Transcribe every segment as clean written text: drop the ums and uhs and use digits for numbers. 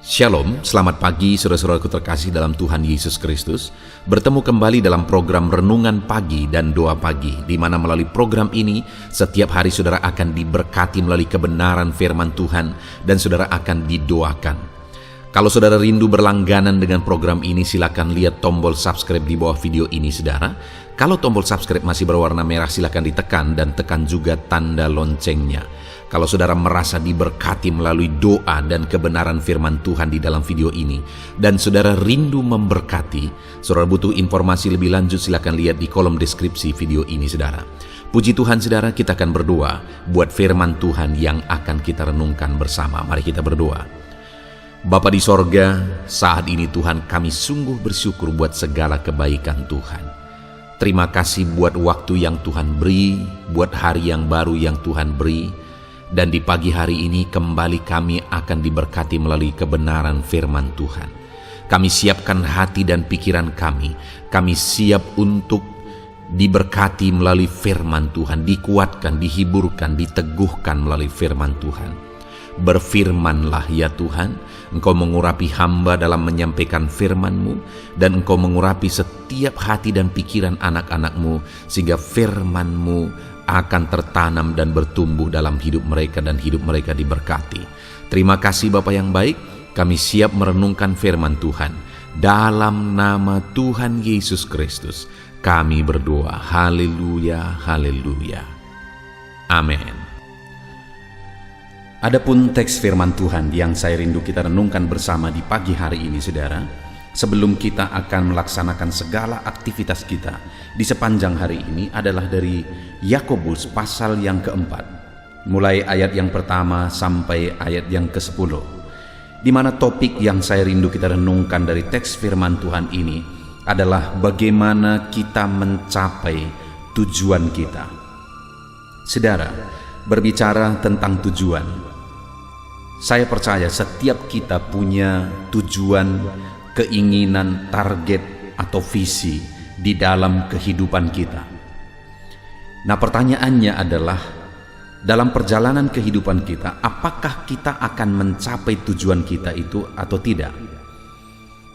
Shalom, selamat pagi saudara-saudaraku terkasih dalam Tuhan Yesus Kristus. Bertemu kembali dalam program Renungan Pagi dan Doa Pagi, di mana melalui program ini setiap hari saudara akan diberkati melalui kebenaran firman Tuhan dan saudara akan didoakan. Kalau saudara rindu berlangganan dengan program ini, silakan lihat tombol subscribe di bawah video ini saudara. Kalau tombol subscribe masih berwarna merah, silakan ditekan dan tekan juga tanda loncengnya. Kalau saudara merasa diberkati melalui doa dan kebenaran firman Tuhan di dalam video ini, dan saudara rindu memberkati, saudara butuh informasi lebih lanjut, silakan lihat di kolom deskripsi video ini saudara. Puji Tuhan saudara, kita akan berdoa buat firman Tuhan yang akan kita renungkan bersama. Mari kita berdoa. Bapa di sorga, saat ini Tuhan, kami sungguh bersyukur buat segala kebaikan Tuhan. Terima kasih buat waktu yang Tuhan beri, buat hari yang baru yang Tuhan beri. Dan di pagi hari ini kembali kami akan diberkati melalui kebenaran firman Tuhan. Kami siapkan hati dan pikiran kami. Kami siap untuk diberkati melalui firman Tuhan, dikuatkan, dihiburkan, diteguhkan melalui firman Tuhan. Berfirmanlah ya Tuhan, Engkau mengurapi hamba dalam menyampaikan firman-Mu, dan Engkau mengurapi setiap hati dan pikiran anak-anak-Mu, sehingga firman-Mu akan tertanam dan bertumbuh dalam hidup mereka dan hidup mereka diberkati. Terima kasih Bapa yang baik, kami siap merenungkan firman Tuhan. Dalam nama Tuhan Yesus Kristus, kami berdoa. Haleluya, haleluya. Amin. Adapun teks firman Tuhan yang saya rindu kita renungkan bersama di pagi hari ini saudara, sebelum kita akan melaksanakan segala aktivitas kita di sepanjang hari ini adalah dari Yakobus pasal yang keempat, mulai ayat yang pertama sampai ayat yang ke-10, di mana topik yang saya rindu kita renungkan dari teks firman Tuhan ini adalah bagaimana kita mencapai tujuan kita. Saudara, berbicara tentang tujuan, saya percaya setiap kita punya tujuan, keinginan, target, atau visi di dalam kehidupan kita. Nah, pertanyaannya adalah, dalam perjalanan kehidupan kita, apakah kita akan mencapai tujuan kita itu atau tidak?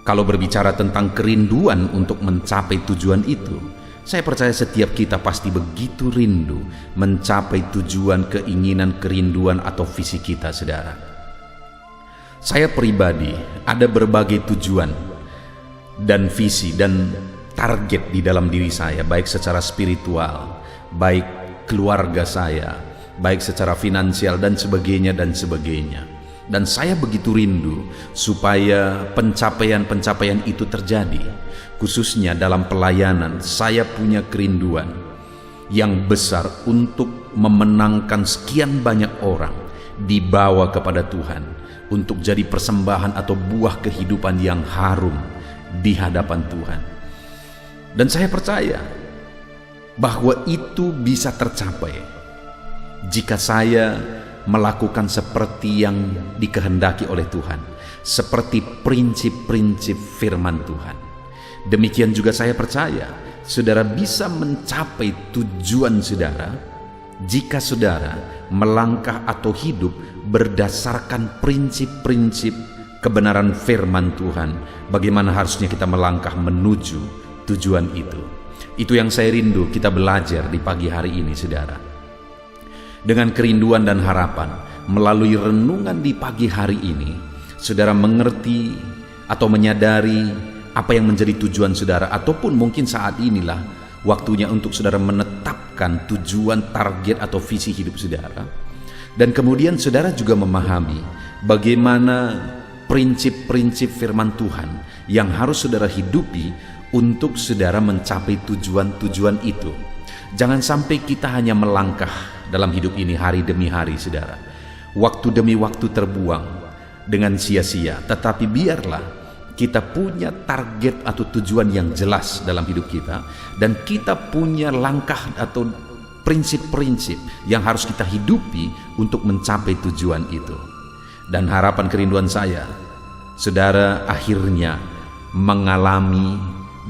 Kalau berbicara tentang kerinduan untuk mencapai tujuan itu, saya percaya setiap kita pasti begitu rindu mencapai tujuan, keinginan, kerinduan, atau visi kita, saudara. Saya pribadi ada berbagai tujuan dan visi dan target di dalam diri saya, baik secara spiritual, baik keluarga saya, baik secara finansial dan sebagainya dan sebagainya. Dan saya begitu rindu supaya pencapaian-pencapaian itu terjadi. Khususnya dalam pelayanan, saya punya kerinduan yang besar untuk memenangkan sekian banyak orang, dibawa kepada Tuhan untuk jadi persembahan atau buah kehidupan yang harum di hadapan Tuhan. Dan saya percaya bahwa itu bisa tercapai jika saya melakukan seperti yang dikehendaki oleh Tuhan, seperti prinsip-prinsip firman Tuhan. Demikian juga saya percaya saudara bisa mencapai tujuan saudara jika saudara melangkah atau hidup berdasarkan prinsip-prinsip kebenaran firman Tuhan, bagaimana harusnya kita melangkah menuju tujuan itu. Itu yang saya rindu kita belajar di pagi hari ini saudara. Dengan kerinduan dan harapan, melalui renungan di pagi hari ini, saudara mengerti atau menyadari apa yang menjadi tujuan saudara, ataupun mungkin saat inilah waktunya untuk saudara menetapkan tujuan, target, atau visi hidup saudara. Dan kemudian saudara juga memahami bagaimana prinsip-prinsip firman Tuhan yang harus saudara hidupi untuk saudara mencapai tujuan-tujuan itu. Jangan sampai kita hanya melangkah dalam hidup ini hari demi hari saudara, waktu demi waktu terbuang dengan sia-sia. Tetapi biarlah kita punya target atau tujuan yang jelas dalam hidup kita, dan kita punya langkah atau prinsip-prinsip yang harus kita hidupi untuk mencapai tujuan itu. Dan harapan kerinduan saya, saudara akhirnya mengalami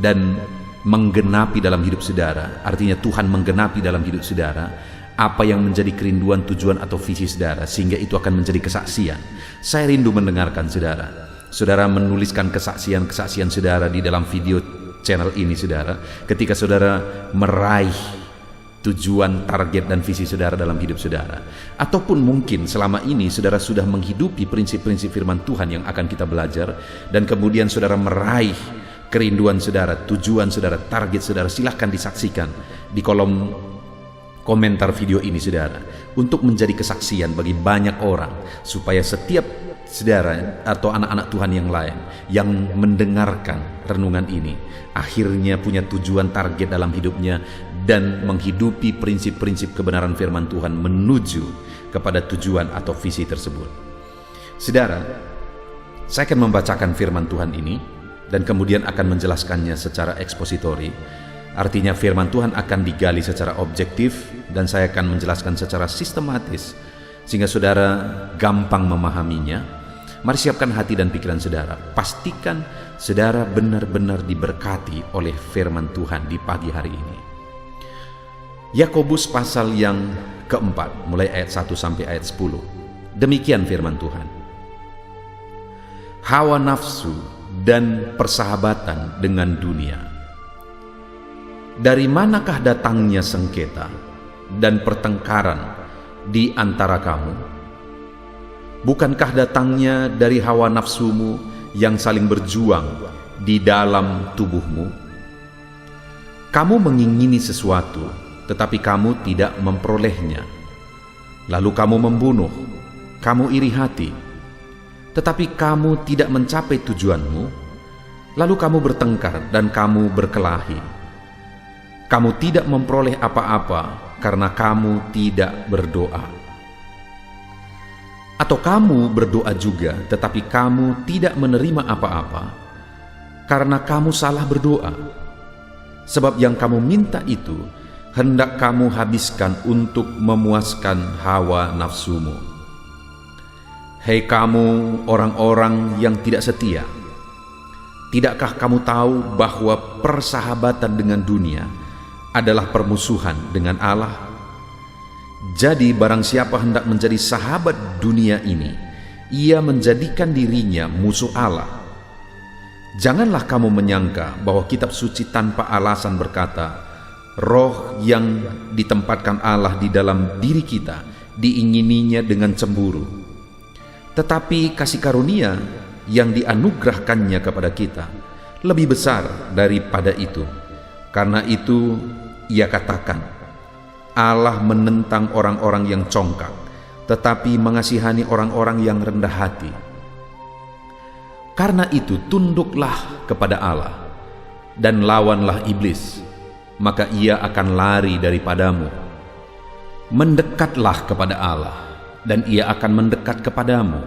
dan menggenapi dalam hidup saudara, artinya Tuhan menggenapi dalam hidup saudara apa yang menjadi kerinduan, tujuan, atau visi saudara, sehingga itu akan menjadi kesaksian. Saya rindu mendengarkan saudara saudara menuliskan kesaksian-kesaksian saudara di dalam video channel ini, saudara, ketika saudara meraih tujuan, target, dan visi saudara dalam hidup saudara. Ataupun mungkin selama ini saudara sudah menghidupi prinsip-prinsip firman Tuhan yang akan kita belajar, dan kemudian saudara meraih kerinduan saudara, tujuan saudara, target saudara. Silahkan disaksikan di kolom komentar video ini, saudara, untuk menjadi kesaksian bagi banyak orang, supaya setiap saudara atau anak-anak Tuhan yang lain yang mendengarkan renungan ini akhirnya punya tujuan, target dalam hidupnya, dan menghidupi prinsip-prinsip kebenaran firman Tuhan menuju kepada tujuan atau visi tersebut. Saudara, saya akan membacakan firman Tuhan ini dan kemudian akan menjelaskannya secara ekspositori. Artinya firman Tuhan akan digali secara objektif dan saya akan menjelaskan secara sistematis sehingga saudara gampang memahaminya. Mari siapkan hati dan pikiran saudara. Pastikan saudara benar-benar diberkati oleh firman Tuhan di pagi hari ini. Yakobus pasal yang keempat, mulai ayat 1 sampai ayat 10. Demikian firman Tuhan. Hawa nafsu dan persahabatan dengan dunia. Dari manakah datangnya sengketa dan pertengkaran di antara kamu? Bukankah datangnya dari hawa nafsumu yang saling berjuang di dalam tubuhmu? Kamu mengingini sesuatu, tetapi kamu tidak memperolehnya. Lalu kamu membunuh, kamu iri hati, tetapi kamu tidak mencapai tujuanmu. Lalu kamu bertengkar dan kamu berkelahi. Kamu tidak memperoleh apa-apa karena kamu tidak berdoa. Atau kamu berdoa juga, tetapi kamu tidak menerima apa-apa karena kamu salah berdoa. Sebab yang kamu minta itu hendak kamu habiskan untuk memuaskan hawa nafsumu. Hei kamu orang-orang yang tidak setia, tidakkah kamu tahu bahwa persahabatan dengan dunia adalah permusuhan dengan Allah? Jadi barang siapa hendak menjadi sahabat dunia ini, ia menjadikan dirinya musuh Allah. Janganlah kamu menyangka bahwa kitab suci tanpa alasan berkata, roh yang ditempatkan Allah di dalam diri kita diingininya dengan cemburu. Tetapi kasih karunia yang dianugerahkannya kepada kita lebih besar daripada itu. Karena itu ia katakan, Allah menentang orang-orang yang congkak, tetapi mengasihani orang-orang yang rendah hati. Karena itu tunduklah kepada Allah dan lawanlah iblis, maka ia akan lari daripadamu. Mendekatlah kepada Allah dan ia akan mendekat kepadamu.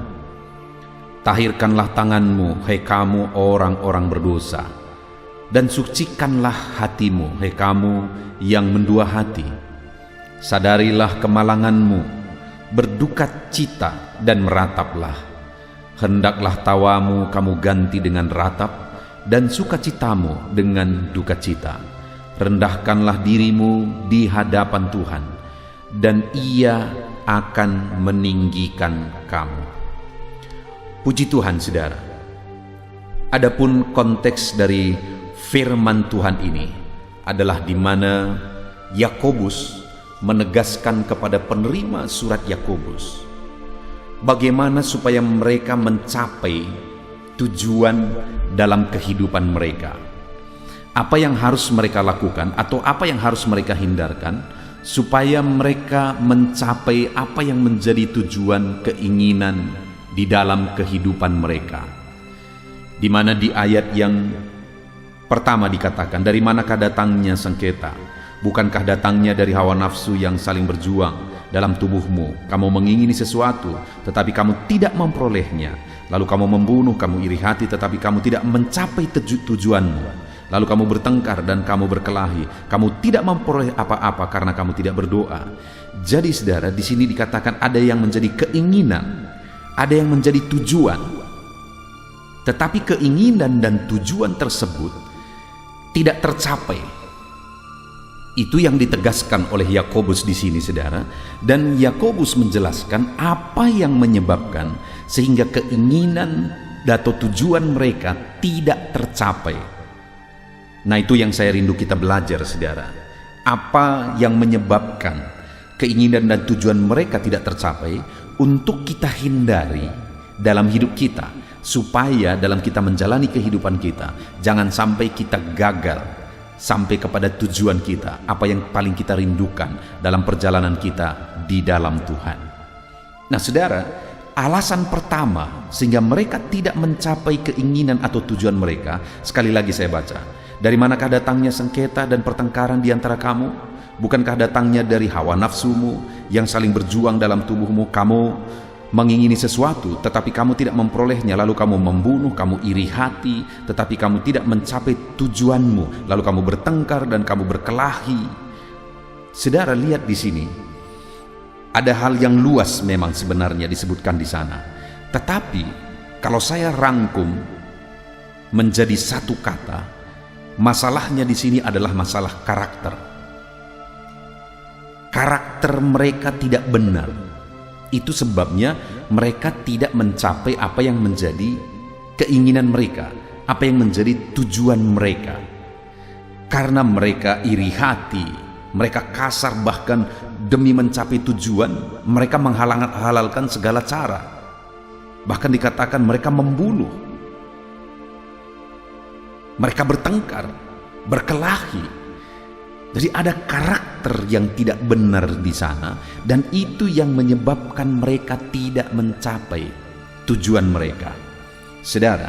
Tahirkanlah tanganmu, hai kamu orang-orang berdosa, dan sucikanlah hatimu, hai kamu yang mendua hati. Sadarilah kemalanganmu, berduka cita dan merataplah. Hendaklah tawamu kamu ganti dengan ratap, dan sukacitamu dengan duka cita. Rendahkanlah dirimu di hadapan Tuhan, dan Ia akan meninggikan kamu. Puji Tuhan, saudara. Adapun konteks dari firman Tuhan ini adalah di mana Yakobus menegaskan kepada penerima surat Yakobus bagaimana supaya mereka mencapai tujuan dalam kehidupan mereka. Apa yang harus mereka lakukan atau apa yang harus mereka hindarkan supaya mereka mencapai apa yang menjadi tujuan, keinginan di dalam kehidupan mereka. Di mana di ayat yang pertama dikatakan, dari manakah datangnya sengketa? Bukankah datangnya dari hawa nafsu yang saling berjuang dalam tubuhmu? Kamu mengingini sesuatu, tetapi kamu tidak memperolehnya. Lalu kamu membunuh, kamu iri hati, tetapi kamu tidak mencapai tujuanmu. Lalu kamu bertengkar dan kamu berkelahi. Kamu tidak memperoleh apa-apa karena kamu tidak berdoa. Jadi saudara, di sini dikatakan ada yang menjadi keinginan, ada yang menjadi tujuan. Tetapi keinginan dan tujuan tersebut tidak tercapai. Itu yang ditegaskan oleh Yakobus di sini, saudara. Dan Yakobus menjelaskan apa yang menyebabkan sehingga keinginan atau tujuan mereka tidak tercapai. Nah, itu yang saya rindu kita belajar, saudara. Apa yang menyebabkan keinginan dan tujuan mereka tidak tercapai untuk kita hindari dalam hidup kita, supaya dalam kita menjalani kehidupan kita jangan sampai kita gagal sampai kepada tujuan kita, apa yang paling kita rindukan dalam perjalanan kita di dalam Tuhan. Nah, saudara, alasan pertama sehingga mereka tidak mencapai keinginan atau tujuan mereka, sekali lagi saya baca, dari manakah datangnya sengketa dan pertengkaran di antara kamu? Bukankah datangnya dari hawa nafsumu yang saling berjuang dalam tubuhmu? Kamu mengingini sesuatu, tetapi kamu tidak memperolehnya, lalu kamu membunuh, kamu iri hati, tetapi kamu tidak mencapai tujuanmu, lalu kamu bertengkar dan kamu berkelahi. Saudara, lihat di sini, ada hal yang luas memang sebenarnya disebutkan di sana. Tetapi kalau saya rangkum menjadi satu kata, masalahnya di sini adalah masalah karakter. Karakter mereka tidak benar. Itu sebabnya mereka tidak mencapai apa yang menjadi keinginan mereka, apa yang menjadi tujuan mereka. Karena mereka iri hati, mereka kasar, bahkan demi mencapai tujuan mereka menghalalkan segala cara. Bahkan dikatakan mereka membunuh, mereka bertengkar, berkelahi. Jadi ada karakter yang tidak benar di sana, dan itu yang menyebabkan mereka tidak mencapai tujuan mereka. Saudara,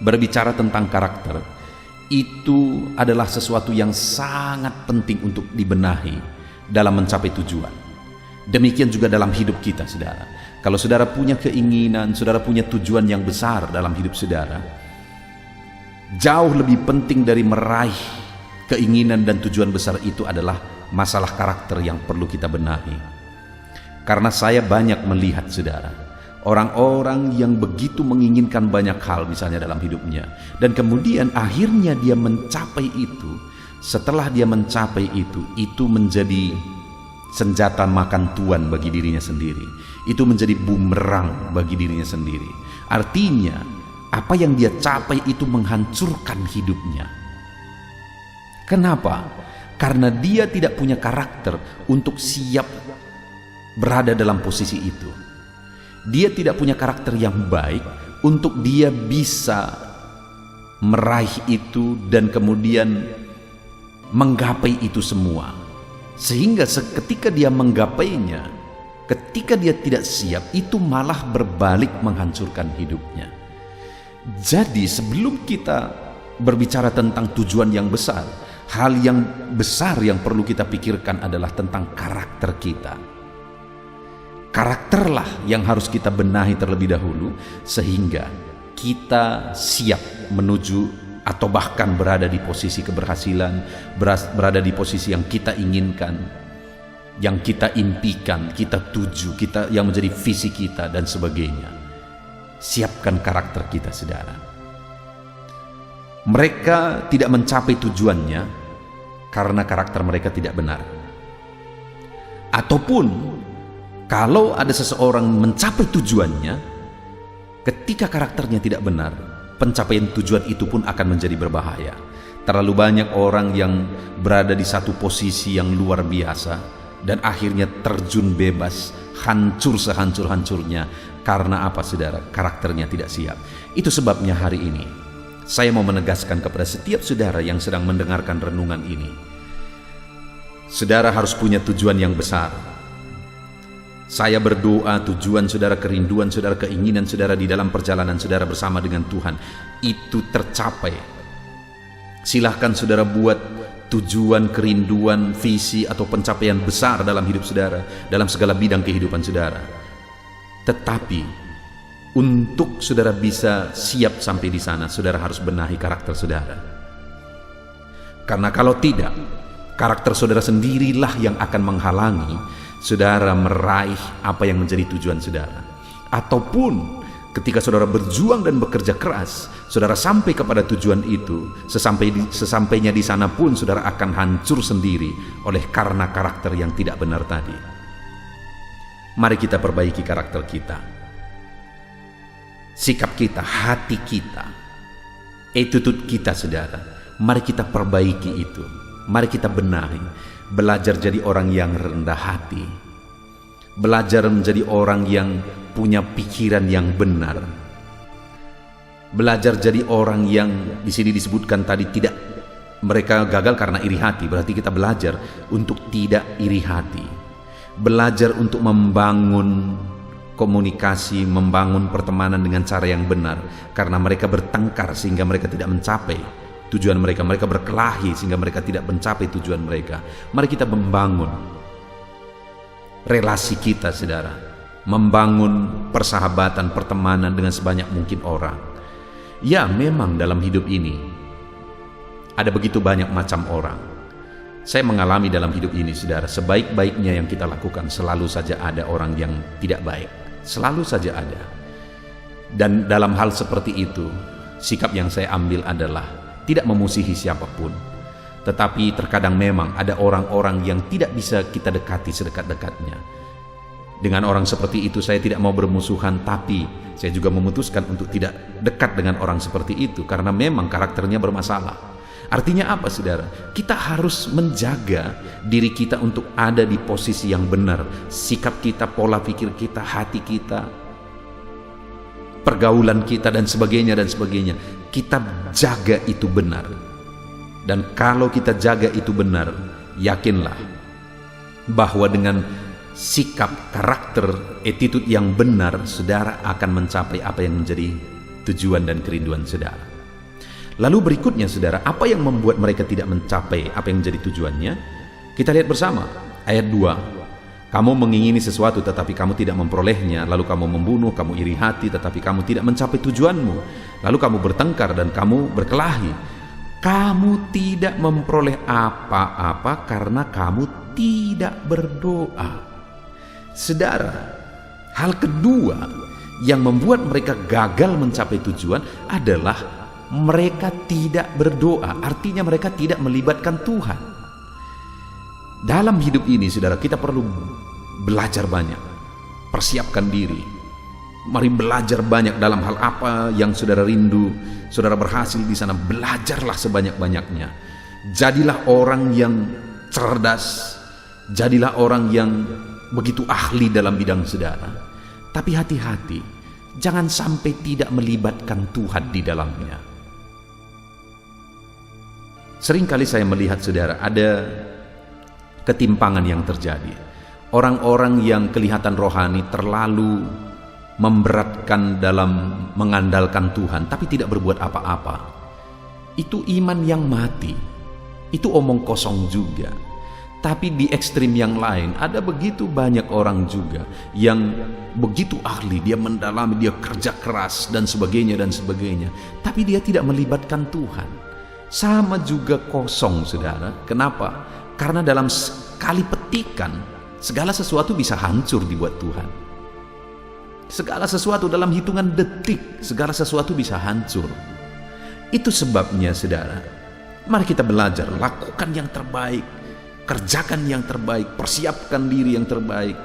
berbicara tentang karakter, itu adalah sesuatu yang sangat penting untuk dibenahi dalam mencapai tujuan. Demikian juga dalam hidup kita, saudara. Kalau saudara punya keinginan, saudara punya tujuan yang besar dalam hidup saudara, jauh lebih penting dari meraih keinginan dan tujuan besar itu adalah masalah karakter yang perlu kita benahi. Karena saya banyak melihat, saudara, orang-orang yang begitu menginginkan banyak hal misalnya dalam hidupnya, dan kemudian akhirnya dia mencapai itu. Setelah dia mencapai itu menjadi senjata makan tuan bagi dirinya sendiri. Itu menjadi bumerang bagi dirinya sendiri. Artinya apa yang dia capai itu menghancurkan hidupnya. Kenapa? Karena dia tidak punya karakter untuk siap berada dalam posisi itu. Dia tidak punya karakter yang baik untuk dia bisa meraih itu dan kemudian menggapai itu semua. Sehingga ketika dia menggapainya, ketika dia tidak siap, itu malah berbalik menghancurkan hidupnya. Jadi sebelum kita berbicara tentang tujuan yang besar, hal yang besar yang perlu kita pikirkan adalah tentang karakter kita. Karakterlah yang harus kita benahi terlebih dahulu, sehingga kita siap menuju atau bahkan berada di posisi keberhasilan, berada di posisi yang kita inginkan, yang kita impikan, kita tuju, kita yang menjadi visi kita dan sebagainya. Siapkan karakter kita, saudara. Mereka tidak mencapai tujuannya karena karakter mereka tidak benar. Ataupun kalau ada seseorang mencapai tujuannya, ketika karakternya tidak benar, pencapaian tujuan itu pun akan menjadi berbahaya. Terlalu banyak orang yang berada di satu posisi yang luar biasa dan akhirnya terjun bebas, hancur sehancur-hancurnya. Karena apa, saudara? Karakternya tidak siap. Itu sebabnya hari ini saya mau menegaskan kepada setiap saudara yang sedang mendengarkan renungan ini, saudara harus punya tujuan yang besar. Saya berdoa tujuan saudara, kerinduan saudara, keinginan saudara di dalam perjalanan saudara bersama dengan Tuhan itu tercapai. Silahkan saudara buat tujuan, kerinduan, visi atau pencapaian besar dalam hidup saudara, dalam segala bidang kehidupan saudara. Tetapi untuk saudara bisa siap sampai di sana, saudara harus benahi karakter saudara. Karena kalau tidak, karakter saudara sendirilah yang akan menghalangi saudara meraih apa yang menjadi tujuan saudara. Ataupun ketika saudara berjuang dan bekerja keras, saudara sampai kepada tujuan itu, sesampainya di sana pun saudara akan hancur sendiri oleh karena karakter yang tidak benar tadi. Mari kita perbaiki karakter kita. sikap kita, hati kita, attitude kita saudara. Mari kita perbaiki itu, mari kita benahi. Belajar jadi orang yang rendah hati, belajar menjadi orang yang punya pikiran yang benar, belajar jadi orang yang di sini disebutkan tadi tidak, mereka gagal karena iri hati. Berarti kita belajar untuk tidak iri hati, belajar untuk membangun komunikasi, membangun pertemanan dengan cara yang benar, karena mereka bertengkar sehingga mereka tidak mencapai tujuan mereka, mereka berkelahi sehingga mereka tidak mencapai tujuan mereka. Mari kita membangun relasi kita saudara, membangun persahabatan, pertemanan dengan sebanyak mungkin orang. Ya, memang dalam hidup ini ada begitu banyak macam orang. Saya mengalami dalam hidup ini saudara, sebaik-baiknya yang kita lakukan selalu saja ada orang yang tidak baik, selalu saja ada. Dan dalam hal seperti itu, sikap yang saya ambil adalah tidak memusuhi siapapun. Tetapi terkadang memang ada orang-orang yang tidak bisa kita dekati sedekat-dekatnya. Dengan orang seperti itu saya tidak mau bermusuhan, tapi saya juga memutuskan untuk tidak dekat dengan orang seperti itu karena memang karakternya bermasalah. Artinya apa saudara? Kita harus menjaga diri kita untuk ada di posisi yang benar. Sikap kita, pola pikir kita, hati kita, pergaulan kita dan sebagainya dan sebagainya, kita jaga itu benar. Dan kalau kita jaga itu benar, yakinlah bahwa dengan sikap, karakter, attitude yang benar, saudara akan mencapai apa yang menjadi tujuan dan kerinduan saudara. Lalu berikutnya saudara, apa yang membuat mereka tidak mencapai apa yang menjadi tujuannya? Kita lihat bersama ayat 2. Kamu mengingini sesuatu tetapi kamu tidak memperolehnya, lalu kamu membunuh, kamu iri hati tetapi kamu tidak mencapai tujuanmu, lalu kamu bertengkar dan kamu berkelahi. Kamu tidak memperoleh apa-apa karena kamu tidak berdoa. Saudara, hal kedua yang membuat mereka gagal mencapai tujuan adalah mereka tidak berdoa. Artinya mereka tidak melibatkan Tuhan. Dalam hidup ini saudara, kita perlu belajar banyak, persiapkan diri. Mari belajar banyak dalam hal apa yang saudara rindu. Saudara berhasil di sana, belajarlah sebanyak-banyaknya. Jadilah orang yang cerdas, jadilah orang yang begitu ahli dalam bidang saudara. Tapi hati-hati, jangan sampai tidak melibatkan Tuhan di dalamnya. Seringkali saya melihat saudara, ada ketimpangan yang terjadi. Orang-orang yang kelihatan rohani terlalu memberatkan dalam mengandalkan Tuhan, tapi tidak berbuat apa-apa. Itu iman yang mati. Itu omong kosong juga. Tapi di ekstrim yang lain, ada begitu banyak orang juga yang begitu ahli, dia mendalami, dia kerja keras dan sebagainya dan sebagainya, tapi dia tidak melibatkan Tuhan. Sama juga kosong saudara. Kenapa? Karena dalam sekali petikan, segala sesuatu bisa hancur dibuat Tuhan. Segala sesuatu dalam hitungan detik, segala sesuatu bisa hancur. Itu sebabnya saudara, mari kita belajar, lakukan yang terbaik, kerjakan yang terbaik, persiapkan diri yang terbaik.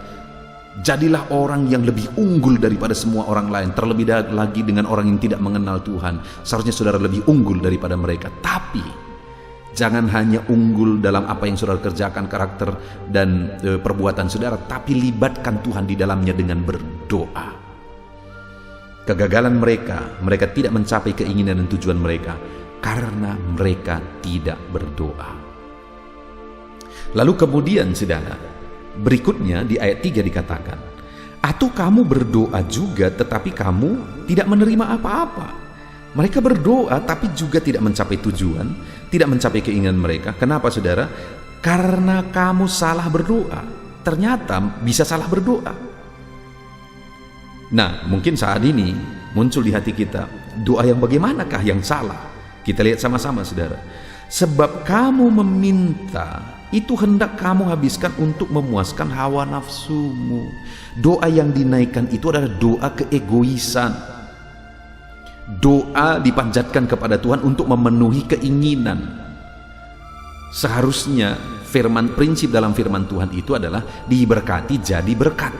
Jadilah orang yang lebih unggul daripada semua orang lain. Terlebih lagi dengan orang yang tidak mengenal Tuhan, seharusnya saudara lebih unggul daripada mereka. Tapi jangan hanya unggul dalam apa yang saudara kerjakan, karakter dan perbuatan saudara, tapi libatkan Tuhan di dalamnya dengan berdoa. Kegagalan mereka tidak mencapai keinginan dan tujuan mereka karena mereka tidak berdoa. Lalu kemudian saudara, berikutnya di ayat 3 dikatakan, atau kamu berdoa juga tetapi kamu tidak menerima apa-apa. Mereka berdoa tapi juga tidak mencapai tujuan, tidak mencapai keinginan mereka. Kenapa saudara? Karena kamu salah berdoa. Ternyata bisa salah berdoa. Nah, mungkin saat ini muncul di hati kita, doa yang bagaimanakah yang salah? Kita lihat sama-sama saudara. Sebab kamu meminta, itu hendak kamu habiskan untuk memuaskan hawa nafsumu. Doa yang dinaikkan itu adalah doa keegoisan. Doa dipanjatkan kepada Tuhan untuk memenuhi keinginan. Seharusnya prinsip dalam firman Tuhan itu adalah diberkati jadi berkat.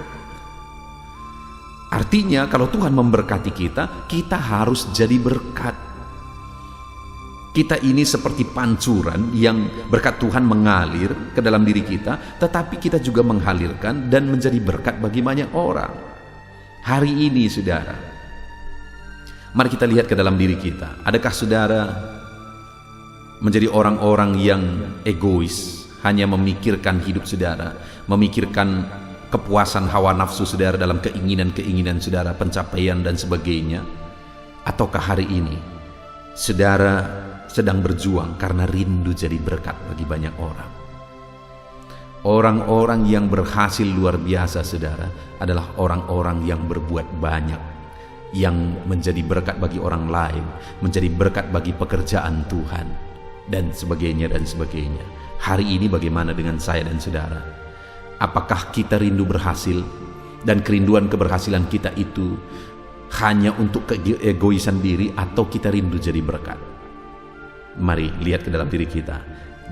Artinya kalau Tuhan memberkati kita, kita harus jadi berkat. Kita ini seperti pancuran yang berkat Tuhan mengalir ke dalam diri kita, tetapi kita juga mengalirkan dan menjadi berkat bagi banyak orang. Hari ini saudara, mari kita lihat ke dalam diri kita. Adakah saudara menjadi orang-orang yang egois, hanya memikirkan hidup saudara, memikirkan kepuasan hawa nafsu saudara dalam keinginan-keinginan saudara, pencapaian dan sebagainya? Ataukah hari ini saudara sedang berjuang karena rindu jadi berkat bagi banyak orang? Orang-orang yang berhasil luar biasa saudara adalah orang-orang yang berbuat banyak, yang menjadi berkat bagi orang lain, menjadi berkat bagi pekerjaan Tuhan, dan sebagainya dan sebagainya. Hari ini bagaimana dengan saya dan saudara? Apakah kita rindu berhasil, dan kerinduan keberhasilan kita itu hanya untuk keegoisan diri, atau kita rindu jadi berkat? Mari lihat ke dalam diri kita.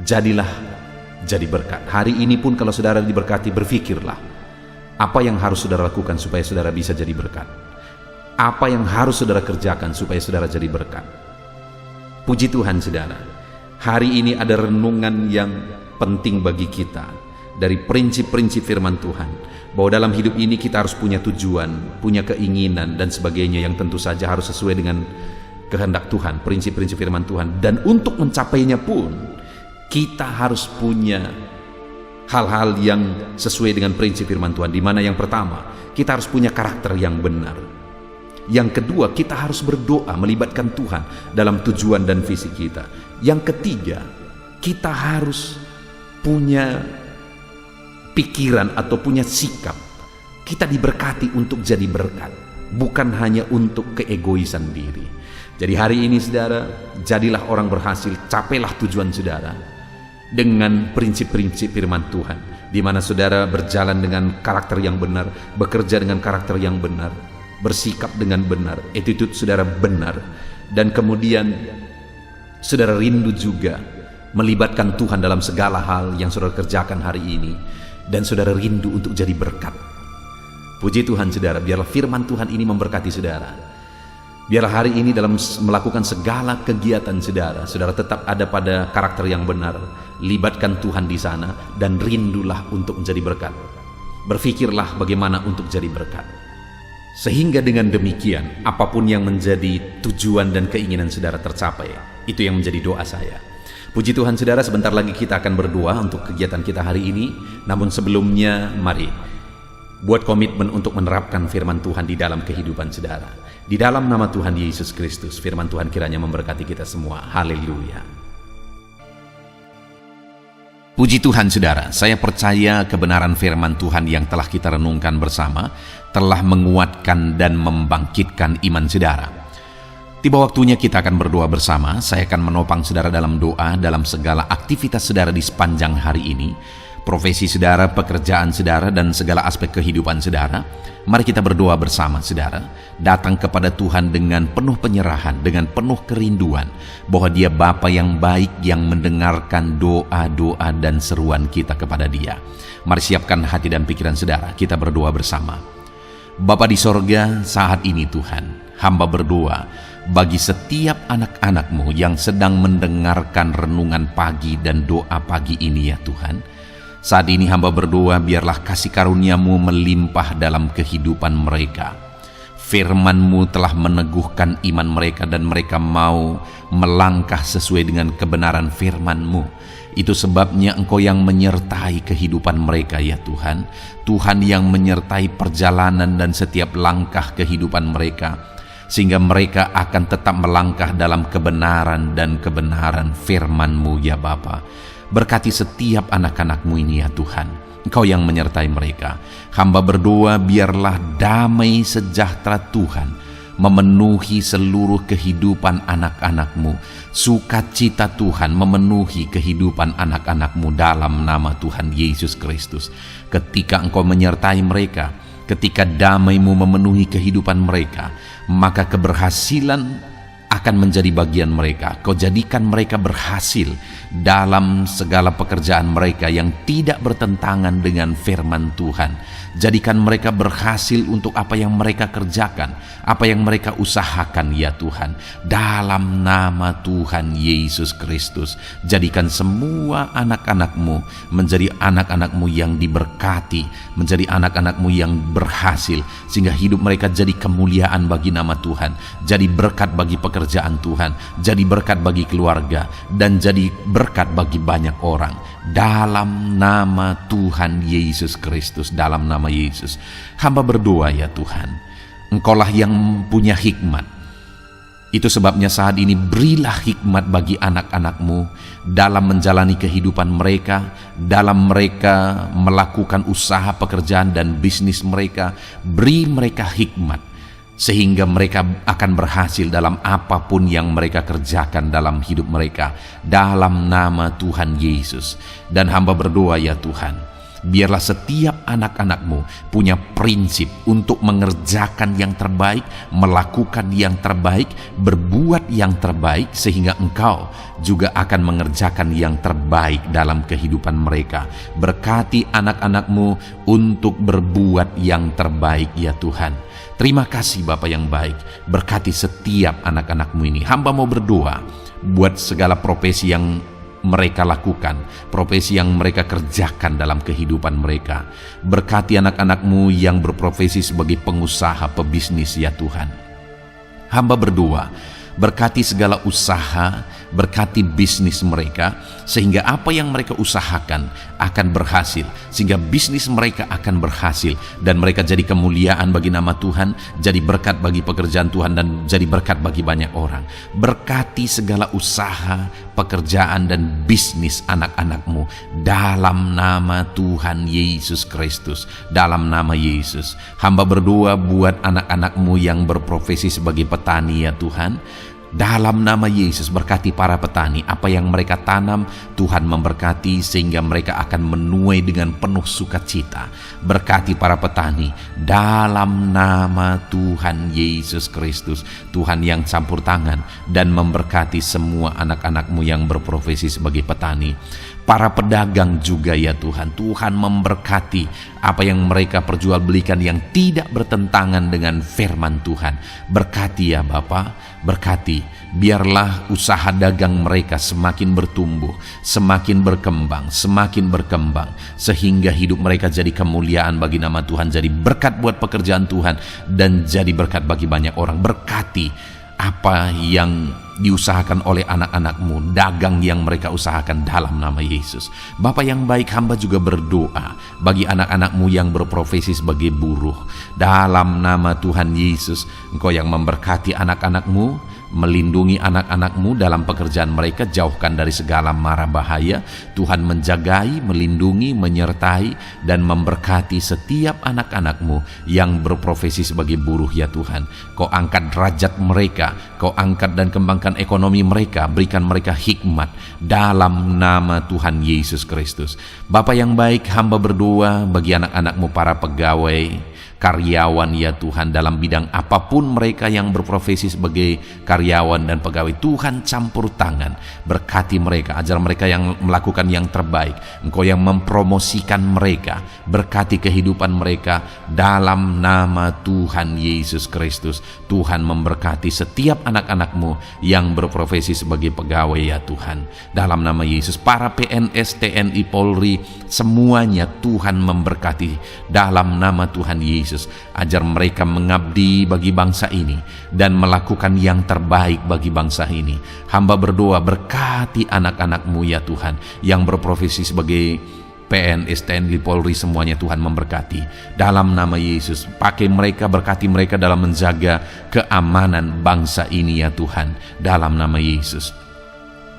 Jadilah jadi berkat. Hari ini pun kalau saudara diberkati, berfikirlah apa yang harus saudara lakukan supaya saudara bisa jadi berkat. Apa yang harus saudara kerjakan supaya saudara jadi berkat. Puji Tuhan saudara, hari ini ada renungan yang penting bagi kita dari prinsip-prinsip firman Tuhan, bahwa dalam hidup ini kita harus punya tujuan, punya keinginan dan sebagainya, yang tentu saja harus sesuai dengan kehendak Tuhan, prinsip-prinsip firman Tuhan. Dan untuk mencapainya pun kita harus punya hal-hal yang sesuai dengan prinsip firman Tuhan, di mana yang pertama, kita harus punya karakter yang benar. Yang kedua, kita harus berdoa melibatkan Tuhan dalam tujuan dan visi kita. Yang ketiga, kita harus punya pikiran atau punya sikap, kita diberkati untuk jadi berkat, bukan hanya untuk keegoisan diri. Jadi hari ini saudara, jadilah orang berhasil, capailah tujuan saudara dengan prinsip-prinsip firman Tuhan, di mana saudara berjalan dengan karakter yang benar, bekerja dengan karakter yang benar, bersikap dengan benar, attitude saudara benar, dan kemudian saudara rindu juga melibatkan Tuhan dalam segala hal yang saudara kerjakan hari ini, dan saudara rindu untuk jadi berkat. Puji Tuhan saudara, biarlah firman Tuhan ini memberkati saudara. Biarlah hari ini dalam melakukan segala kegiatan saudara, saudara tetap ada pada karakter yang benar. Libatkan Tuhan di sana dan rindulah untuk menjadi berkat. Berfikirlah bagaimana untuk jadi berkat. Sehingga dengan demikian, apapun yang menjadi tujuan dan keinginan saudara tercapai. Itu yang menjadi doa saya. Puji Tuhan saudara, sebentar lagi kita akan berdoa untuk kegiatan kita hari ini. Namun sebelumnya, mari buat komitmen untuk menerapkan firman Tuhan di dalam kehidupan saudara. Di dalam nama Tuhan Yesus Kristus, firman Tuhan kiranya memberkati kita semua. Haleluya. Puji Tuhan saudara, saya percaya kebenaran firman Tuhan yang telah kita renungkan bersama telah menguatkan dan membangkitkan iman saudara. Tiba waktunya kita akan berdoa bersama. Saya akan menopang saudara dalam doa dalam segala aktivitas saudara di sepanjang hari ini, profesi saudara, pekerjaan saudara, dan segala aspek kehidupan saudara. Mari kita berdoa bersama saudara, datang kepada Tuhan dengan penuh penyerahan, dengan penuh kerinduan, bahwa Dia Bapa yang baik yang mendengarkan doa-doa dan seruan kita kepada Dia. Mari siapkan hati dan pikiran saudara, kita berdoa bersama. Bapa di sorga, saat ini Tuhan, hamba berdoa bagi setiap anak-anak-Mu yang sedang mendengarkan renungan pagi dan doa pagi ini ya Tuhan. Saat ini hamba berdoa, biarlah kasih karunia-Mu melimpah dalam kehidupan mereka. Firman-Mu telah meneguhkan iman mereka dan mereka mau melangkah sesuai dengan kebenaran firman-Mu. Itu sebabnya Engkau yang menyertai kehidupan mereka ya Tuhan. Tuhan yang menyertai perjalanan dan setiap langkah kehidupan mereka, sehingga mereka akan tetap melangkah dalam kebenaran dan kebenaran firman-Mu ya Bapa. Berkati setiap anak-anak-Mu ini ya Tuhan, Engkau yang menyertai mereka. Hamba berdoa biarlah damai sejahtera Tuhan memenuhi seluruh kehidupan anak-anak-Mu. Sukacita Tuhan memenuhi kehidupan anak-anak-Mu dalam nama Tuhan Yesus Kristus. Ketika Engkau menyertai mereka, ketika damai-Mu memenuhi kehidupan mereka, maka keberhasilan akan akan menjadi bagian mereka. Kau jadikan mereka berhasil dalam segala pekerjaan mereka yang tidak bertentangan dengan firman Tuhan. Jadikan mereka berhasil untuk apa yang mereka kerjakan, apa yang mereka usahakan ya Tuhan. Dalam nama Tuhan Yesus Kristus, jadikan semua anak-anak-Mu menjadi anak-anak-Mu yang diberkati, menjadi anak-anak-Mu yang berhasil, sehingga hidup mereka jadi kemuliaan bagi nama Tuhan, jadi berkat bagi pekerjaan Tuhan, jadi berkat bagi keluarga, dan jadi berkat bagi banyak orang. Dalam nama Tuhan Yesus Kristus, dalam nama Yesus, hamba berdoa ya Tuhan, Engkaulah yang punya hikmat. Itu sebabnya saat ini berilah hikmat bagi anak-anak-Mu dalam menjalani kehidupan mereka, dalam mereka melakukan usaha pekerjaan dan bisnis mereka. Beri mereka hikmat sehingga mereka akan berhasil dalam apapun yang mereka kerjakan dalam hidup mereka, dalam nama Tuhan Yesus. Dan hamba berdoa ya Tuhan, biarlah setiap anak-anak-Mu punya prinsip untuk mengerjakan yang terbaik, melakukan yang terbaik, berbuat yang terbaik, sehingga Engkau juga akan mengerjakan yang terbaik dalam kehidupan mereka. Berkati anak-anak-Mu untuk berbuat yang terbaik ya Tuhan. Terima kasih Bapa yang baik, berkati setiap anak-anak-Mu ini. Hamba mau berdoa buat segala profesi yang mereka lakukan, profesi yang mereka kerjakan dalam kehidupan mereka. Berkati anak-anak-Mu yang berprofesi sebagai pengusaha, pebisnis ya Tuhan. Hamba berdoa, berkati segala usaha, berkati bisnis mereka, sehingga apa yang mereka usahakan akan berhasil, sehingga bisnis mereka akan berhasil, dan mereka jadi kemuliaan bagi nama Tuhan, jadi berkat bagi pekerjaan Tuhan, dan jadi berkat bagi banyak orang. Berkati segala usaha, pekerjaan, dan bisnis anak-anak-Mu dalam nama Tuhan Yesus Kristus, dalam nama Yesus. Hamba berdoa buat anak-anak-Mu yang berprofesi sebagai petani ya Tuhan. Dalam nama Yesus, berkati para petani, apa yang mereka tanam Tuhan memberkati, sehingga mereka akan menuai dengan penuh sukacita. Berkati para petani dalam nama Tuhan Yesus Kristus, Tuhan yang campur tangan dan memberkati semua anak-anak-Mu yang berprofesi sebagai petani. Para pedagang juga ya Tuhan, Tuhan memberkati apa yang mereka perjualbelikan yang tidak bertentangan dengan firman Tuhan. Berkati ya Bapa, berkati, biarlah usaha dagang mereka semakin bertumbuh, semakin berkembang, sehingga hidup mereka jadi kemuliaan bagi nama Tuhan, jadi berkat buat pekerjaan Tuhan, dan jadi berkat bagi banyak orang. Berkati apa yang diusahakan oleh anak-anak-Mu, dagang yang mereka usahakan dalam nama Yesus. Bapa yang baik, hamba juga berdoa bagi anak-anak-Mu yang berprofesi sebagai buruh. Dalam nama Tuhan Yesus, Engkau yang memberkati anak-anak-Mu, melindungi anak-anak-Mu dalam pekerjaan mereka, jauhkan dari segala mara bahaya. Tuhan menjagai, melindungi, menyertai, dan memberkati setiap anak-anak-Mu yang berprofesi sebagai buruh ya Tuhan. Kau angkat derajat mereka, Kau angkat dan kembangkan ekonomi mereka, berikan mereka hikmat dalam nama Tuhan Yesus Kristus. Bapa yang baik, hamba berdoa bagi anak-anak-Mu para pegawai, karyawan ya Tuhan, dalam bidang apapun mereka yang berprofesi sebagai karyawan dan pegawai. Tuhan campur tangan, berkati mereka, ajar mereka yang melakukan yang terbaik. Engkau yang mempromosikan mereka, berkati kehidupan mereka dalam nama Tuhan Yesus Kristus. Tuhan memberkati setiap anak-anak-Mu yang berprofesi sebagai pegawai ya Tuhan, dalam nama Yesus. Para PNS, TNI, Polri, semuanya Tuhan memberkati dalam nama Tuhan Yesus. Ajar mereka mengabdi bagi bangsa ini dan melakukan yang terbaik bagi bangsa ini. Hamba berdoa, berkati anak-anak-Mu ya Tuhan yang berprofesi sebagai PNS, TNI, Polri, semuanya Tuhan memberkati dalam nama Yesus. Pakai mereka, berkati mereka dalam menjaga keamanan bangsa ini ya Tuhan, dalam nama Yesus.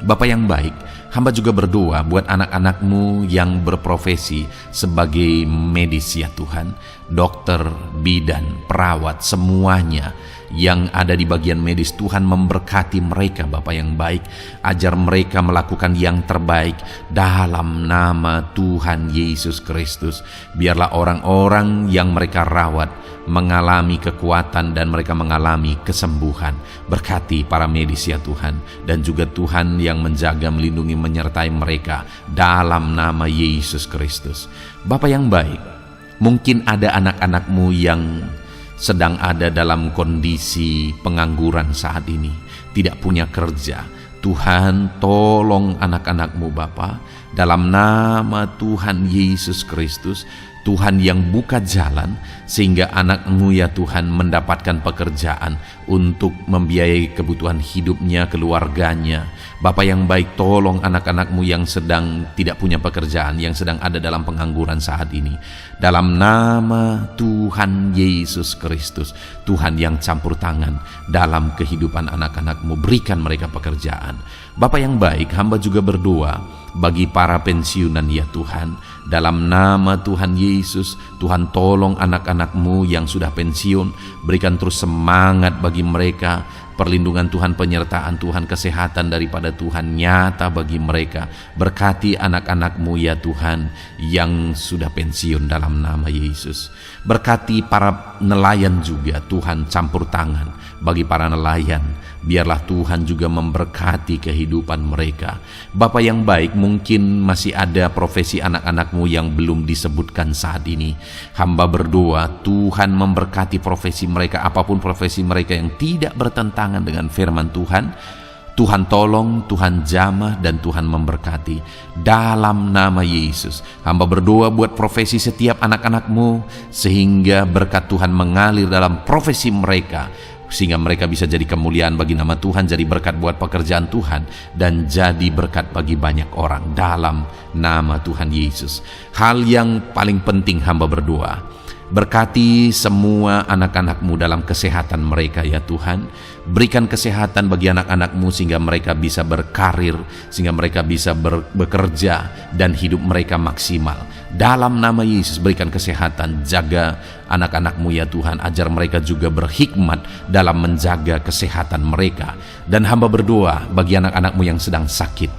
Bapa yang baik, hamba juga berdoa buat anak-anak-Mu yang berprofesi sebagai medis ya Tuhan, dokter, bidan, perawat, semuanya yang ada di bagian medis. Tuhan memberkati mereka Bapa yang baik, ajar mereka melakukan yang terbaik dalam nama Tuhan Yesus Kristus. Biarlah orang-orang yang mereka rawat mengalami kekuatan dan mereka mengalami kesembuhan. Berkati para medis ya Tuhan, dan juga Tuhan yang menjaga, melindungi, menyertai mereka dalam nama Yesus Kristus. Bapa yang baik, mungkin ada anak-anak-Mu yang sedang ada dalam kondisi pengangguran saat ini, tidak punya kerja. Tuhan, tolong anak-anak-Mu Bapa, dalam nama Tuhan Yesus Kristus. Tuhan yang buka jalan sehingga anak-Mu ya Tuhan mendapatkan pekerjaan untuk membiayai kebutuhan hidupnya, keluarganya. Bapa yang baik, tolong anak-anak-Mu yang sedang tidak punya pekerjaan, yang sedang ada dalam pengangguran saat ini. Dalam nama Tuhan Yesus Kristus, Tuhan yang campur tangan dalam kehidupan anak-anak-Mu, berikan mereka pekerjaan. Bapa yang baik, hamba juga berdoa bagi para pensiunan ya Tuhan. Dalam nama Tuhan Yesus, Tuhan tolong anak-anak-Mu yang sudah pensiun, berikan terus semangat bagi mereka. Perlindungan Tuhan, penyertaan Tuhan, kesehatan daripada Tuhan nyata bagi mereka. Berkati anak-anak-Mu ya Tuhan yang sudah pensiun dalam nama Yesus. Berkati para nelayan juga, Tuhan campur tangan bagi para nelayan. Biarlah Tuhan juga memberkati kehidupan mereka. Bapa yang baik, mungkin masih ada profesi anak-anak-Mu yang belum disebutkan saat ini. Hamba berdoa Tuhan memberkati profesi mereka, apapun profesi mereka yang tidak bertentangan dengan firman Tuhan. Tuhan tolong, Tuhan jamah, dan Tuhan memberkati dalam nama Yesus. Hamba berdoa buat profesi setiap anak-anak-Mu, sehingga berkat Tuhan mengalir dalam profesi mereka, sehingga mereka bisa jadi kemuliaan bagi nama Tuhan, jadi berkat buat pekerjaan Tuhan, dan jadi berkat bagi banyak orang dalam nama Tuhan Yesus. Hal yang paling penting hamba berdoa, berkati semua anak-anak-Mu dalam kesehatan mereka ya Tuhan. Berikan kesehatan bagi anak-anak-Mu sehingga mereka bisa berkarir, sehingga mereka bisa bekerja dan hidup mereka maksimal. Dalam nama Yesus berikan kesehatan, jaga anak-anak-Mu ya Tuhan, ajar mereka juga berhikmat dalam menjaga kesehatan mereka. Dan hamba berdoa bagi anak-anak-Mu yang sedang sakit,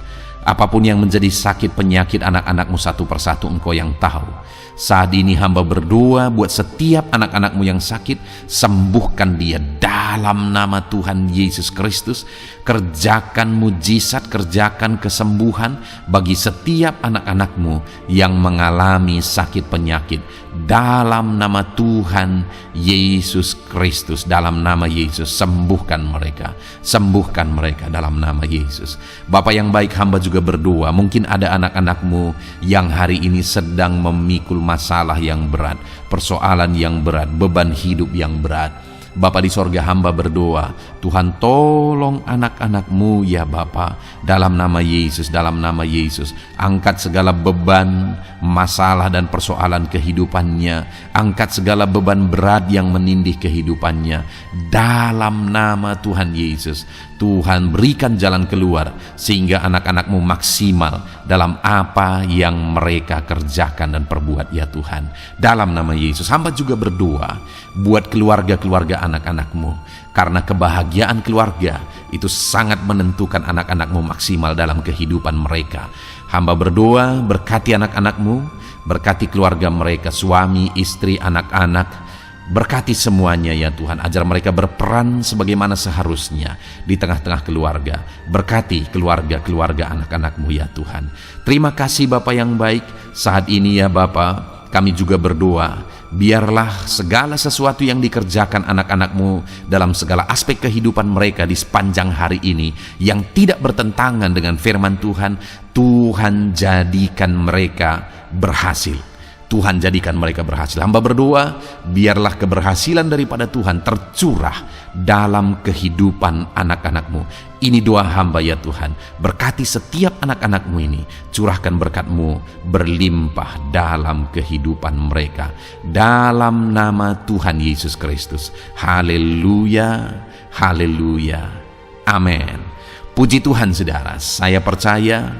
apapun yang menjadi sakit penyakit anak-anak-Mu satu persatu Engkau yang tahu. Saat ini hamba berdoa buat setiap anak-anak-Mu yang sakit, sembuhkan dia dalam nama Tuhan Yesus Kristus. Kerjakan mujizat, kerjakan kesembuhan bagi setiap anak-anak-Mu yang mengalami sakit penyakit. Dalam nama Tuhan Yesus Kristus, dalam nama Yesus, sembuhkan mereka dalam nama Yesus. Bapa yang baik, hamba juga berdoa, mungkin ada anak-anak-Mu yang hari ini sedang memikul masalah yang berat, persoalan yang berat, beban hidup yang berat. Bapa di sorga, hamba berdoa, Tuhan tolong anak-anak-Mu ya Bapa, dalam nama Yesus, dalam nama Yesus. Angkat segala beban, masalah dan persoalan kehidupannya. Angkat segala beban berat yang menindih kehidupannya dalam nama Tuhan Yesus. Tuhan berikan jalan keluar sehingga anak-anak-Mu maksimal dalam apa yang mereka kerjakan dan perbuat ya Tuhan. Dalam nama Yesus, hamba juga berdoa buat keluarga-keluarga anak-anak-Mu, karena kebahagiaan keluarga itu sangat menentukan anak-anak-Mu maksimal dalam kehidupan mereka. Hamba berdoa berkati anak-anak-Mu, berkati keluarga mereka, suami, istri, anak-anak. Berkati semuanya ya Tuhan, ajar mereka berperan sebagaimana seharusnya di tengah-tengah keluarga. Berkati keluarga-keluarga anak-anak-Mu ya Tuhan. Terima kasih Bapa yang baik. Saat ini ya Bapa, kami juga berdoa, biarlah segala sesuatu yang dikerjakan anak-anak-Mu dalam segala aspek kehidupan mereka di sepanjang hari ini yang tidak bertentangan dengan firman Tuhan, Tuhan jadikan mereka berhasil. Tuhan jadikan mereka berhasil. Hamba berdoa, biarlah keberhasilan daripada Tuhan tercurah dalam kehidupan anak-anak-Mu. Ini doa hamba ya Tuhan. Berkati setiap anak-anak-Mu ini. Curahkan berkat-Mu berlimpah dalam kehidupan mereka. Dalam nama Tuhan Yesus Kristus. Haleluya, haleluya, amin. Puji Tuhan saudara, saya percaya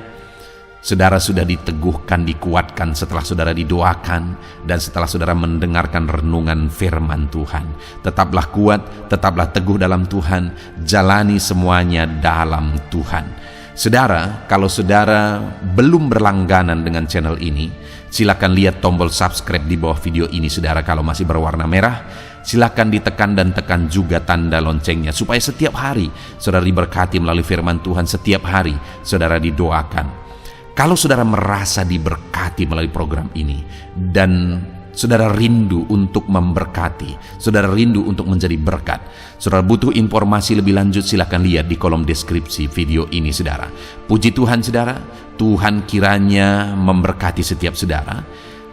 Saudara sudah diteguhkan, dikuatkan setelah saudara didoakan dan setelah saudara mendengarkan renungan firman Tuhan. Tetaplah kuat, tetaplah teguh dalam Tuhan, jalani semuanya dalam Tuhan. Saudara, kalau saudara belum berlangganan dengan channel ini, silakan lihat tombol subscribe di bawah video ini. Saudara, kalau masih berwarna merah, silakan ditekan dan tekan juga tanda loncengnya supaya setiap hari saudara diberkati melalui firman Tuhan. Setiap hari saudara didoakan. Kalau saudara merasa diberkati melalui program ini dan saudara rindu untuk memberkati, saudara rindu untuk menjadi berkat, saudara butuh informasi lebih lanjut, silakan lihat di kolom deskripsi video ini. Saudara, puji Tuhan saudara, Tuhan kiranya memberkati setiap saudara.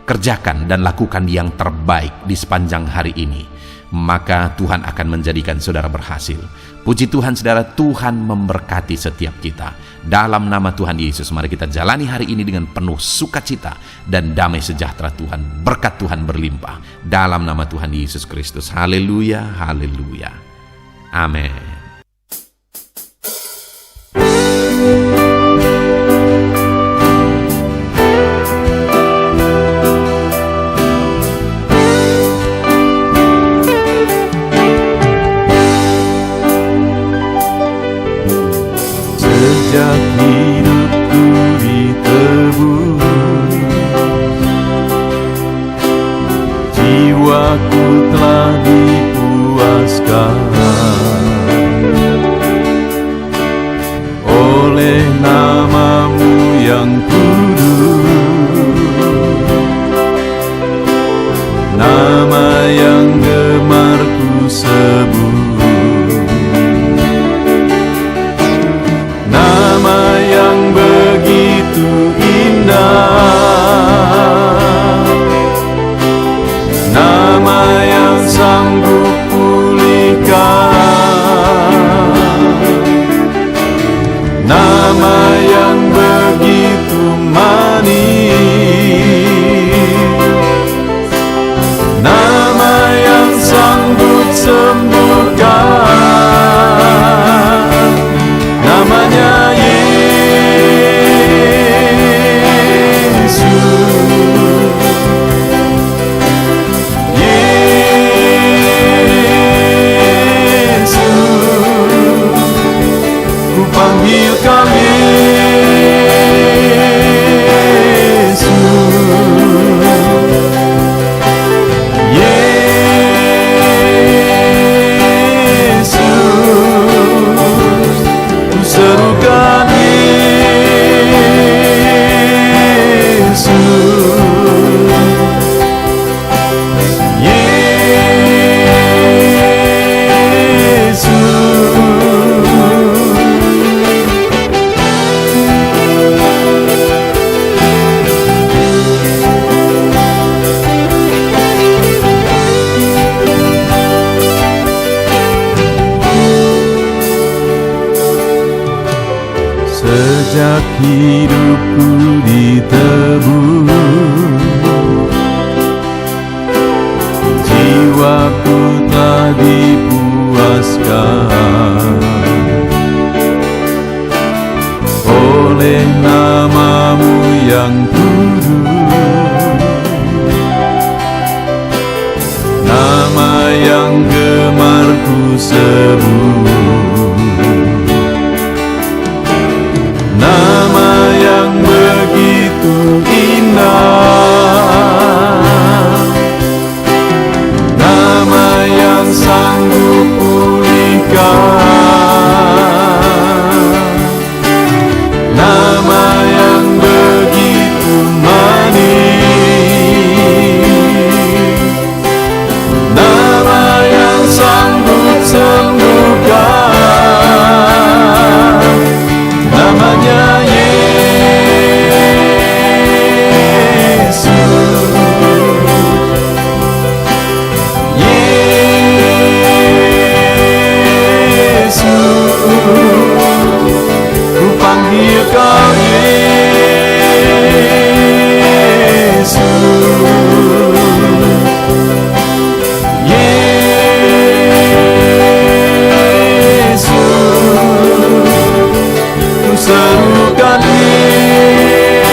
Kerjakan dan lakukan yang terbaik di sepanjang hari ini, maka Tuhan akan menjadikan saudara berhasil. Puji Tuhan saudara, Tuhan memberkati setiap kita. Dalam nama Tuhan Yesus, mari kita jalani hari ini dengan penuh sukacita dan damai sejahtera Tuhan. Berkat Tuhan berlimpah. Dalam nama Tuhan Yesus Kristus. Haleluya, haleluya. Amin. Sejak hidupku ditebus, jiwaku telah dipuaskan oleh nama-Mu yang kudus, nama yang gemar ku sebut. Nama yang begitu indah, nama yang sanggup pulihkan, nama yang begitu manis, nama yang sanggup sembuhkan. Namanya Yesus, Yesus, ku panggil Kau Yesus, Yesus, ku serukan Yesus, Yesus. Sejak hidupku ditebus, jiwaku telah dipuaskan oleh nama-Mu yang kudus, nama yang gemar ku sebut. Nama yang begitu indah, nama yang sanggup pulihkan, nama yang begitu manis, nama yang sanggup sembuhkan. Namanya Yesus, Yesus, ku panggil Kau Yesus, Yesus, ku serukan Yesus.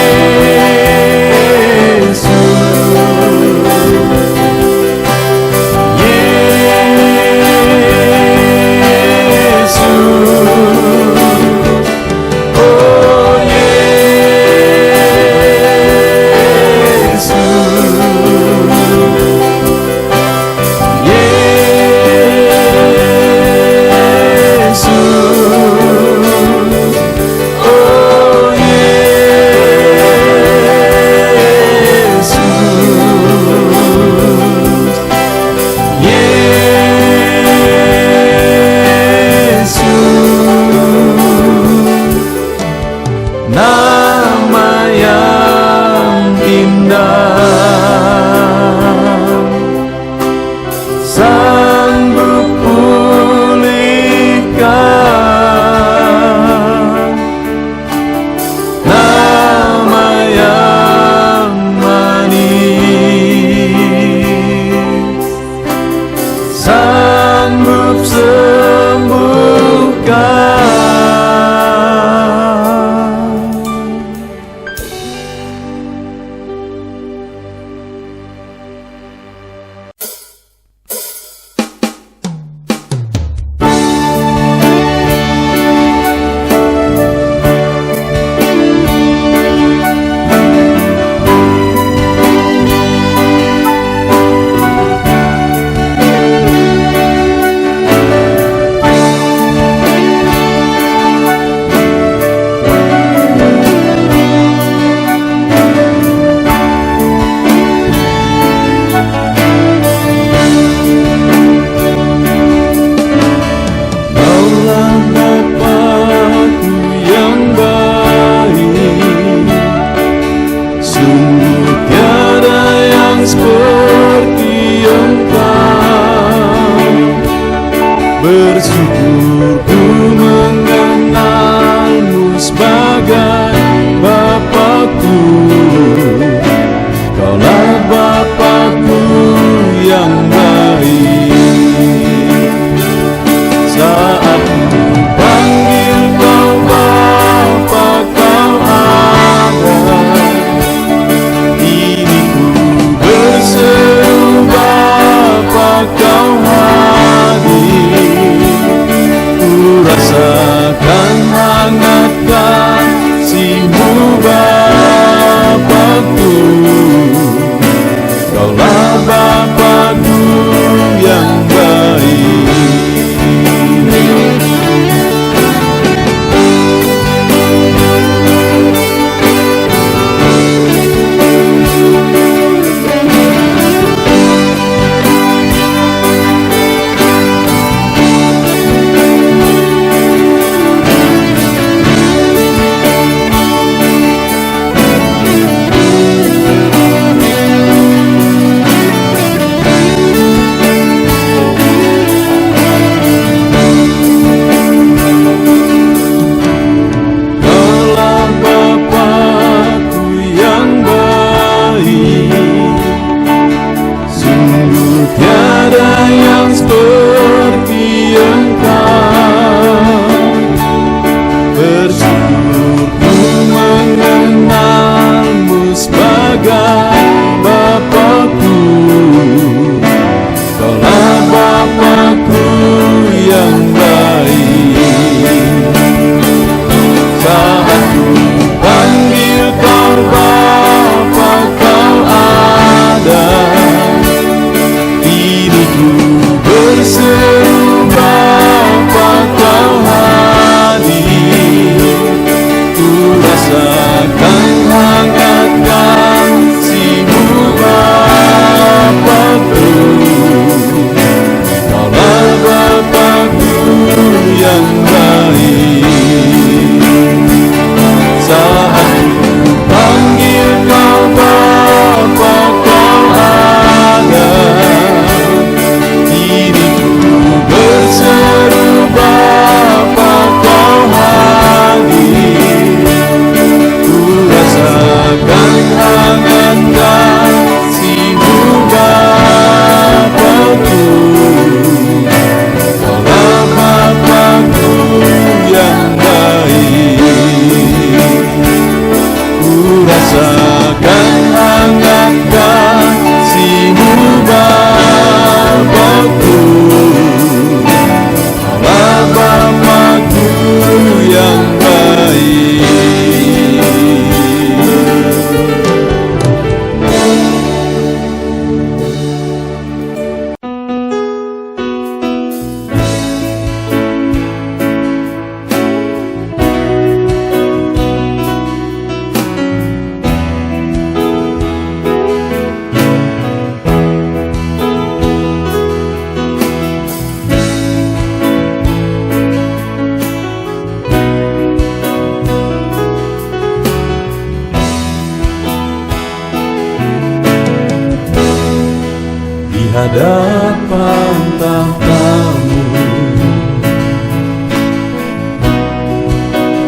hadapan tahtamu,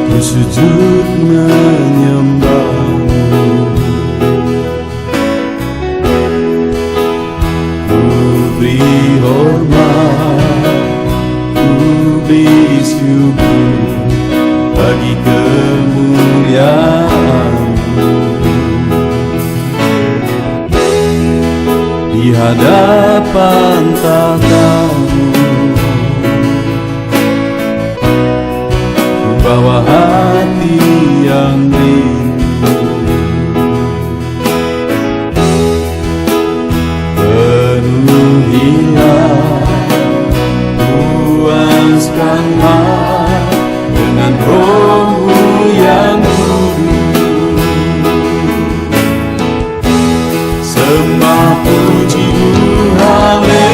ku sujud menyembahmu. Ku beri hormat, ku beri syukur bagi kemuliaan-Mu. Di hadapan tahtamu, ku bawa hati yang rindu. Penuhilah, puaskanlah dengan Roh-Mu yang kudus. Sembah puji-Mu, haleluya.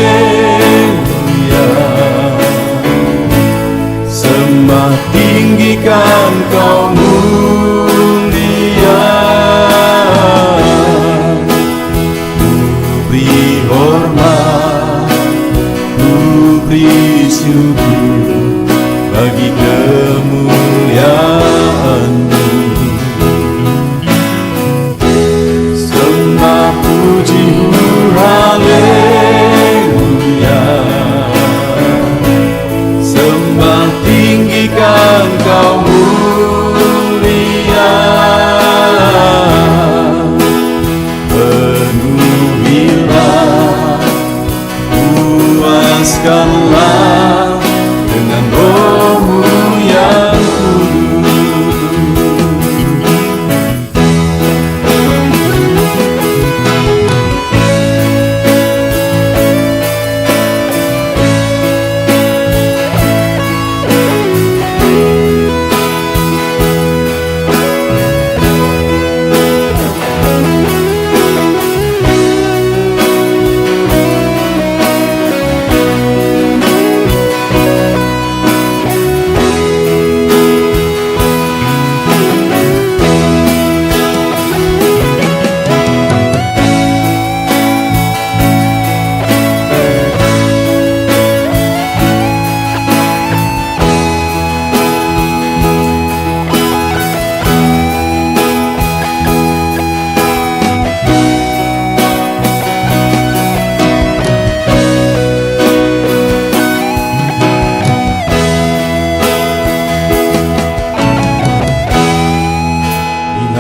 Sembah tinggikan Kau mulia. Ku beri hormat, ku beri syukur bagi kemuliaan-Mu. Sembah puji-Mu, haleluya. Sembah tinggikan Kau mulia. Penuhilah, puaskanlah dengan Roh-Mu yang kudus.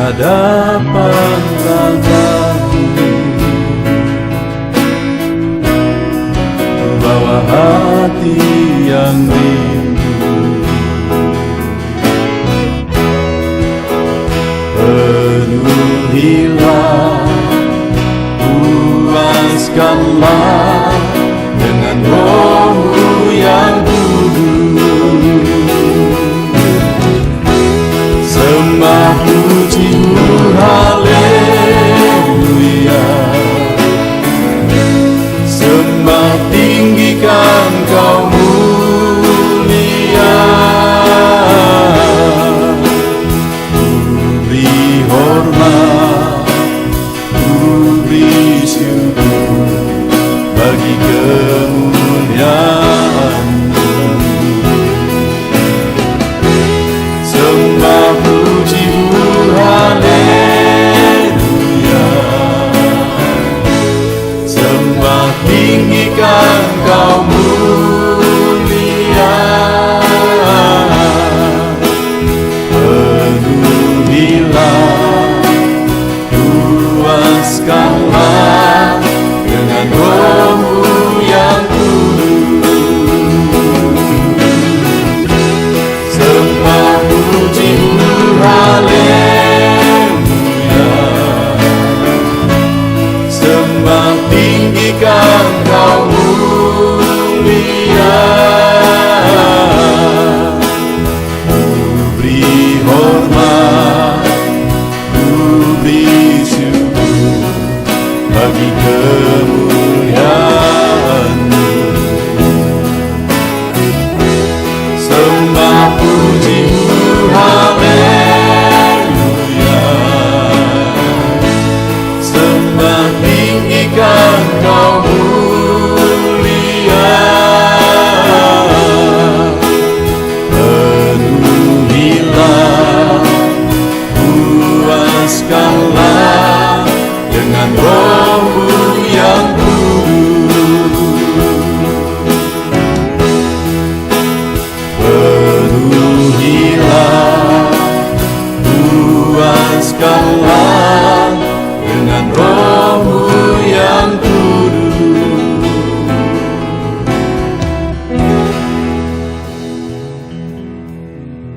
Hadapan tahtamu, bawa hati yang rindu. Penuhilah, puaskanlah dengan Roh-Mu yang kudus. Sembah puji-Mu, haleluya. Sembah tinggikan Kau mulia. Ku beri hormat, ku beri syukur Engkau